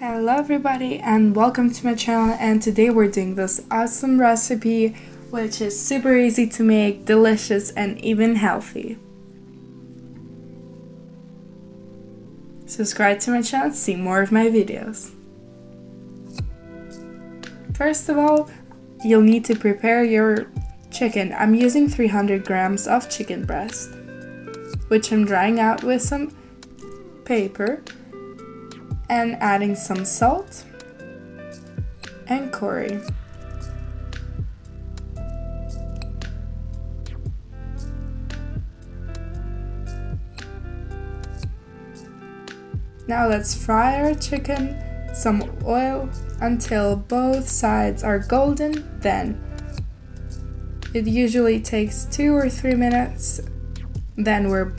Hello everybody and welcome to my channel, and today we're doing this awesome recipe which is super easy to make, delicious and even healthy. Subscribe to my channel to see more of my videos. First of all, you'll need to prepare your chicken. I'm using 300 grams of chicken breast, which I'm drying out with some paper and adding some salt and curry. Now let's fry our chicken, some oil until both sides are golden. Then it usually takes 2 or 3 minutes. Then we're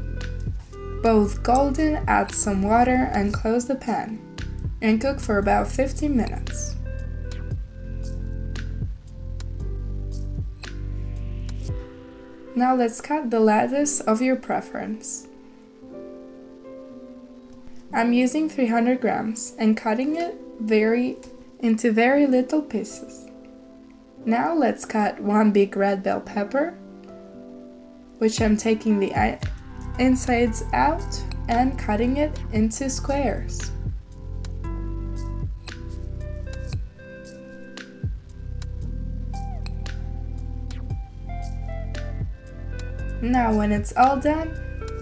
both golden, add some water and close the pan and cook for about 15 minutes. Now let's cut the lettuce of your preference. I'm using 300 grams and cutting it into very little pieces. Now let's cut one big red bell pepper, which I'm taking the insides out and cutting it into squares. Now when it's all done,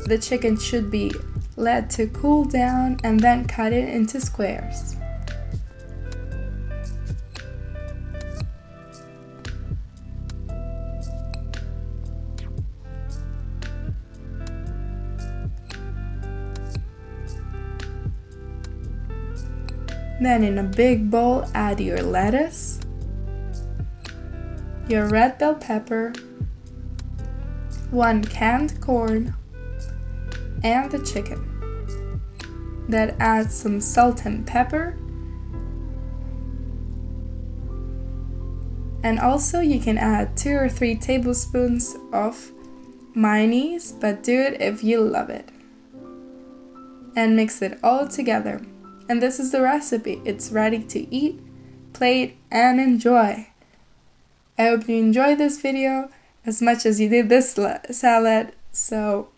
the chicken should be let to cool down and then cut it into squares. Then in a big bowl, add your lettuce, your red bell pepper, 1 canned corn, and the chicken. Then add some salt and pepper. And also you can add 2 or 3 tablespoons of mayonnaise, but do it if you love it. And mix it all together. And this is the recipe. It's ready to eat, plate, and enjoy. I hope you enjoyed this video as much as you did this salad. So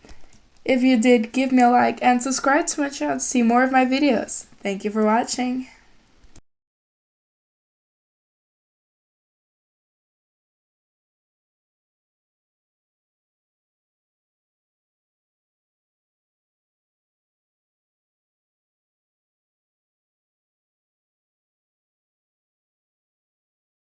if you did, give me a like and subscribe to my channel to see more of my videos. Thank you for watching.